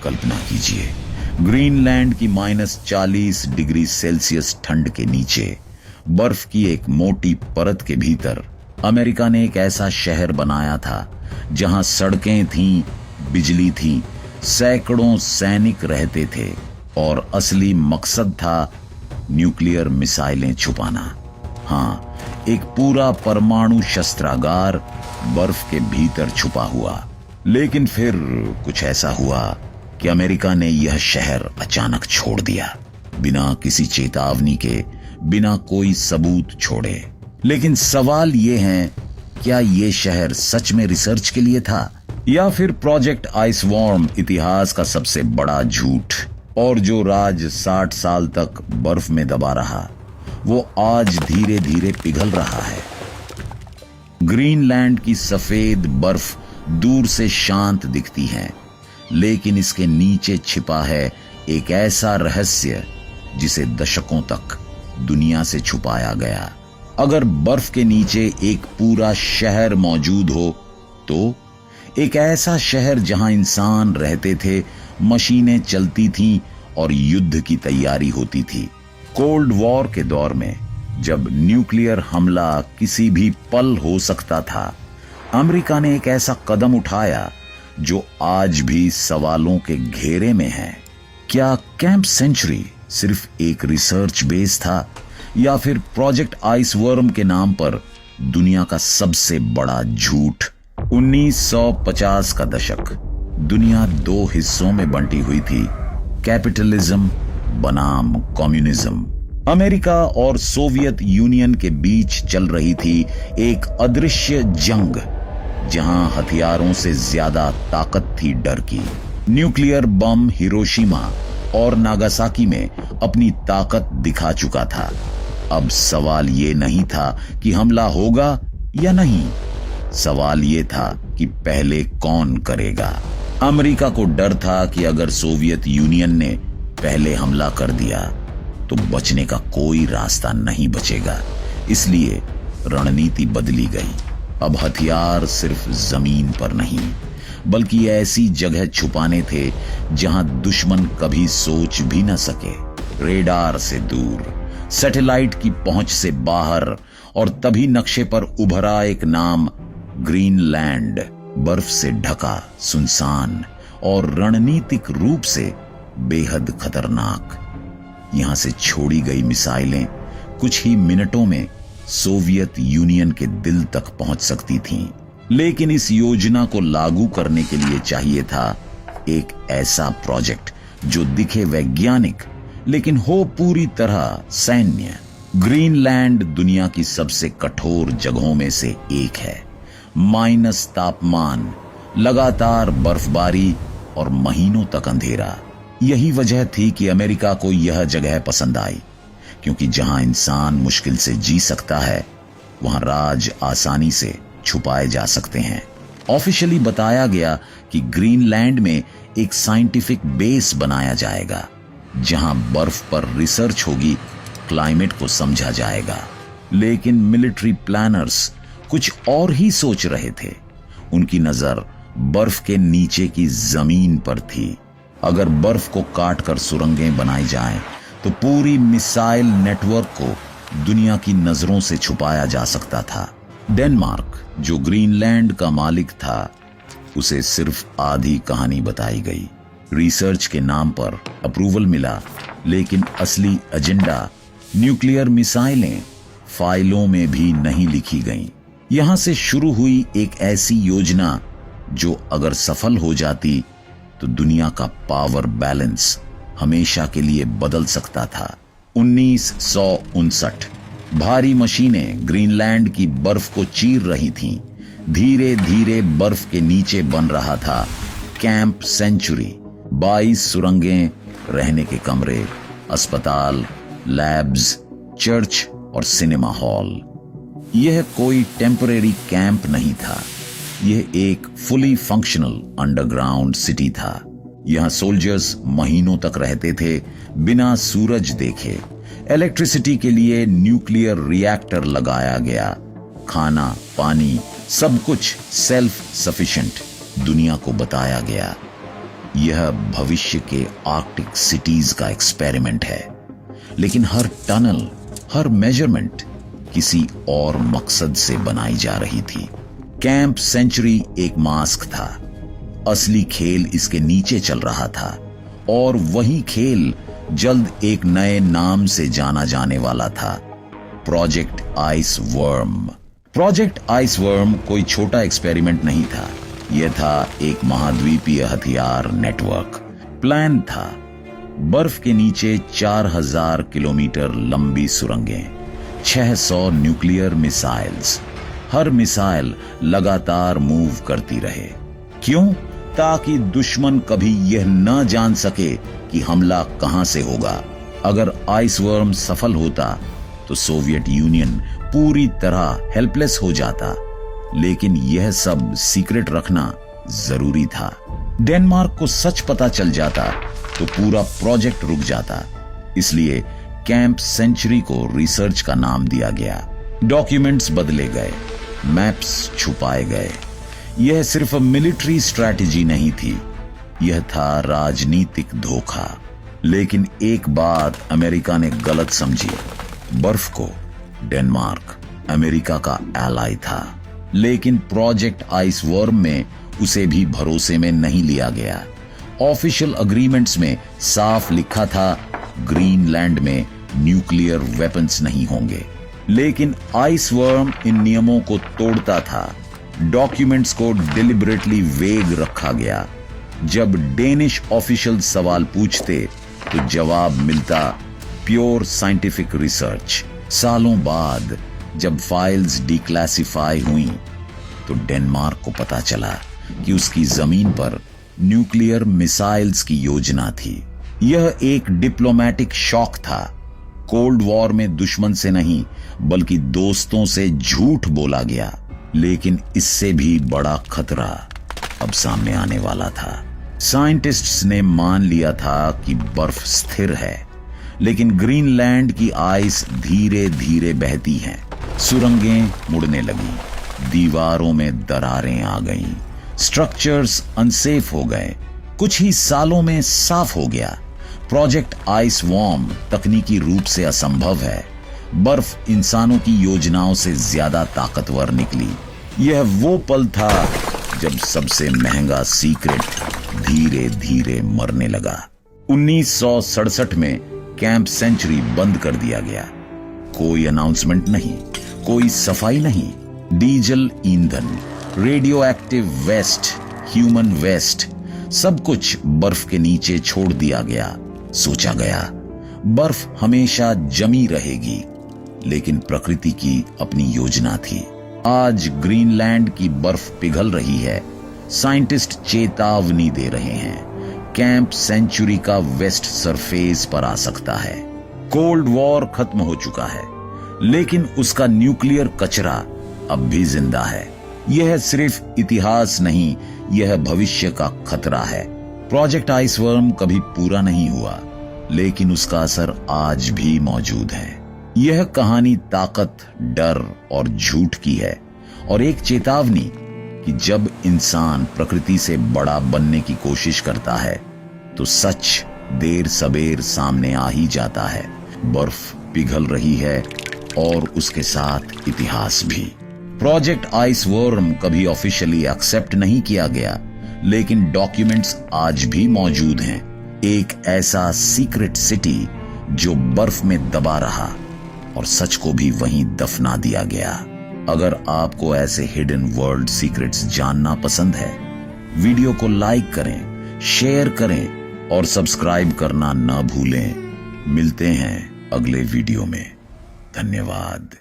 कल्पना कीजिए, ग्रीनलैंड की -40 degree Celsius ठंड के नीचे बर्फ की एक मोटी परत के भीतर अमेरिका ने एक ऐसा शहर बनाया था जहां सड़कें थीं, बिजली थी, सैकड़ों सैनिक रहते थे और असली मकसद था न्यूक्लियर मिसाइलें छुपाना। हाँ, एक पूरा परमाणु शस्त्रागार बर्फ के भीतर छुपा हुआ। लेकिन फिर कुछ ऐसा हुआ कि अमेरिका ने यह शहर अचानक छोड़ दिया, बिना किसी चेतावनी के, बिना कोई सबूत छोड़े। लेकिन सवाल ये है, क्या ये शहर सच में रिसर्च के लिए था या फिर प्रोजेक्ट आइसवॉर्म इतिहास का सबसे बड़ा झूठ? और जो राज 60 साल तक बर्फ में दबा रहा, वो आज धीरे धीरे पिघल रहा है। ग्रीनलैंड की सफेद बर्फ दूर से शांत दिखती है, लेकिन इसके नीचे छिपा है एक ऐसा रहस्य जिसे दशकों तक दुनिया से छुपाया गया। अगर बर्फ के नीचे एक पूरा शहर मौजूद हो, तो एक ऐसा शहर जहां इंसान रहते थे, मशीनें चलती थीं और युद्ध की तैयारी होती थी। कोल्ड वॉर के दौर में, जब न्यूक्लियर हमला किसी भी पल हो सकता था, अमेरिका ने एक ऐसा कदम उठाया जो आज भी सवालों के घेरे में है। क्या कैंप सेंचुरी सिर्फ एक रिसर्च बेस था या फिर प्रोजेक्ट आइसवर्म के नाम पर दुनिया का सबसे बड़ा झूठ? 1950 का दशक, दुनिया 2 हिस्सों में बंटी हुई थी, कैपिटलिज्म बनाम कम्युनिज्म। अमेरिका और सोवियत यूनियन के बीच चल रही थी एक अदृश्य जंग, जहां हथियारों से ज्यादा ताकत थी डर की। न्यूक्लियर बम हिरोशिमा और नागासाकी में अपनी ताकत दिखा चुका था। अब सवाल ये नहीं था कि हमला होगा या नहीं, सवाल ये था कि पहले कौन करेगा। अमेरिका को डर था कि अगर सोवियत यूनियन ने पहले हमला कर दिया तो बचने का कोई रास्ता नहीं बचेगा। इसलिए रणनीति बदली गई। अब हथियार सिर्फ जमीन पर नहीं, बल्कि ऐसी जगह छुपाने थे जहां दुश्मन कभी सोच भी न सके। रेडार से दूर, सैटेलाइट की पहुंच से बाहर, और तभी नक्शे पर उभरा एक नाम, ग्रीनलैंड। बर्फ से ढका, सुनसान और रणनीतिक रूप से बेहद खतरनाक। यहां से छोड़ी गई मिसाइलें कुछ ही मिनटों में सोवियत यूनियन के दिल तक पहुंच सकती थीं। लेकिन इस योजना को लागू करने के लिए चाहिए था एक ऐसा प्रोजेक्ट जो दिखे वैज्ञानिक लेकिन हो पूरी तरह सैन्य। ग्रीनलैंड दुनिया की सबसे कठोर जगहों में से एक है। माइनस तापमान, लगातार बर्फबारी और महीनों तक अंधेरा। यही वजह थी कि अमेरिका को यह जगह पसंद आई, क्योंकि जहां इंसान मुश्किल से जी सकता है, वहां राज आसानी से छुपाए जा सकते हैं। ऑफिशियली बताया गया कि ग्रीनलैंड में एक साइंटिफिक बेस बनाया जाएगा, जहां बर्फ पर रिसर्च होगी, क्लाइमेट को समझा जाएगा। लेकिन मिलिट्री प्लानर्स कुछ और ही सोच रहे थे। उनकी नजर बर्फ के नीचे की जमीन पर थी। अगर बर्फ को काटकर सुरंगें बनाई जाएं, तो पूरी मिसाइल नेटवर्क को दुनिया की नजरों से छुपाया जा सकता था। डेनमार्क, जो ग्रीनलैंड का मालिक था, उसे सिर्फ आधी कहानी बताई गई। रिसर्च के नाम पर अप्रूवल मिला, लेकिन असली एजेंडा, न्यूक्लियर मिसाइलें, फाइलों में भी नहीं लिखी गईं। यहां से शुरू हुई एक ऐसी योजना जो अगर सफल हो जाती तो दुनिया का पावर बैलेंस हमेशा के लिए बदल सकता था। 1959, भारी मशीनें ग्रीनलैंड की बर्फ को चीर रही थीं। धीरे धीरे बर्फ के नीचे बन रहा था कैंप सेंचुरी। 22 सुरंगें, रहने के कमरे, अस्पताल, लैब्स, चर्च और सिनेमा हॉल। यह कोई टेम्परेरी कैंप नहीं था, यह एक फुली फंक्शनल अंडरग्राउंड सिटी था। यहां सोल्जर्स महीनों तक रहते थे बिना सूरज देखे। इलेक्ट्रिसिटी के लिए न्यूक्लियर रिएक्टर लगाया गया। खाना, पानी, सब कुछ सेल्फ सफिशिएंट दुनिया को बताया गया। यह भविष्य के आर्कटिक सिटीज का एक्सपेरिमेंट है, लेकिन हर टनल, हर मेजरमेंट किसी और मकसद से बनाई जा रही थी। कैंप सेंचुरी एक मास्क था, असली खेल इसके नीचे चल रहा था, और वही खेल जल्द एक नए नाम से जाना जाने वाला था, project ice worm. Project ice worm कोई छोटा एक्सपेरिमेंट नहीं था, यह था एक महाद्वीपीय हथियार नेटवर्क। प्लान था बर्फ के नीचे 4000 किलोमीटर लंबी सुरंगें, 600 न्यूक्लियर मिसाइल्स, हर मिसाइल लगातार मूव करती रहे। क्यों? ताकि दुश्मन कभी यह न जान सके कि हमला कहां से होगा। अगर आइस वर्म सफल होता तो सोवियत यूनियन पूरी तरह हेल्पलेस हो जाता, लेकिन यह सब सीक्रेट रखना जरूरी था। डेनमार्क को सच पता चल जाता तो पूरा प्रोजेक्ट रुक जाता। इसलिए कैंप सेंचुरी को रिसर्च का नाम दिया गया। डॉक्यूमेंट्स बदले गए, मैप्स छुपाए गए। यह सिर्फ मिलिट्री स्ट्रैटेजी नहीं थी, यह था राजनीतिक धोखा। लेकिन एक बात अमेरिका ने गलत समझी, बर्फ को डेनमार्क अमेरिका का एलाई था, लेकिन प्रोजेक्ट आइस वर्म में उसे भी भरोसे में नहीं लिया गया। ऑफिशियल अग्रीमेंट्स में साफ लिखा था ग्रीनलैंड में न्यूक्लियर वेपन्स नहीं होंगे, लेकिन आइस वर्म इन नियमों को तोड़ता था। डॉक्यूमेंट्स को डिलिबरेटली वेग रखा गया। जब डेनिश ऑफिशियल सवाल पूछते तो जवाब मिलता प्योर साइंटिफिक रिसर्च। सालों बाद जब फाइल्स डिक्लासिफाई हुई तो डेनमार्क को पता चला कि उसकी जमीन पर न्यूक्लियर मिसाइल्स की योजना थी। यह एक डिप्लोमैटिक शॉक था। कोल्ड वॉर में दुश्मन से नहीं बल्कि दोस्तों से झूठ बोला गया, लेकिन इससे भी बड़ा खतरा अब सामने आने वाला था। साइंटिस्ट्स ने मान लिया था कि बर्फ स्थिर है, लेकिन ग्रीनलैंड की आइस धीरे धीरे बहती है। सुरंगें मुड़ने लगी, दीवारों में दरारें आ गईं, स्ट्रक्चर्स अनसेफ हो गए। कुछ ही सालों में साफ हो गया, प्रोजेक्ट आइस वर्म तकनीकी रूप से असंभव है। बर्फ इंसानों की योजनाओं से ज्यादा ताकतवर निकली। यह वो पल था जब सबसे महंगा सीक्रेट धीरे धीरे मरने लगा। 1967 में कैंप सेंचुरी बंद कर दिया गया। कोई अनाउंसमेंट नहीं, कोई सफाई नहीं। डीजल ईंधन, radioactive waste, human waste, सब कुछ बर्फ के नीचे छोड़ दिया गया। सोचा गया बर्फ हमेशा जमी रहेगी, लेकिन प्रकृति की अपनी योजना थी। आज ग्रीनलैंड की बर्फ पिघल रही है। साइंटिस्ट चेतावनी दे रहे हैं, कैंप सेंचुरी का वेस्ट सरफेस पर आ सकता है। कोल्ड वॉर खत्म हो चुका है, लेकिन उसका न्यूक्लियर कचरा अब भी जिंदा है। यह सिर्फ इतिहास नहीं, यह भविष्य का खतरा है। प्रोजेक्ट आइस वर्म कभी पूरा नहीं हुआ, लेकिन उसका असर आज भी मौजूद है। यह कहानी ताकत, डर और झूठ की है, और एक चेतावनी कि जब इंसान प्रकृति से बड़ा बनने की कोशिश करता है तो सच देर सबेर सामने आ ही जाता है। बर्फ पिघल रही है और उसके साथ इतिहास भी। प्रोजेक्ट आइस वर्म कभी ऑफिशियली एक्सेप्ट नहीं किया गया, लेकिन डॉक्यूमेंट्स आज भी मौजूद हैं। एक ऐसा सीक्रेट सिटी जो बर्फ में दबा रहा और सच को भी वहीं दफना दिया गया। अगर आपको ऐसे हिडन वर्ल्ड सीक्रेट्स जानना पसंद है, वीडियो को लाइक करें, शेयर करें और सब्सक्राइब करना न भूलें। मिलते हैं अगले वीडियो में। धन्यवाद।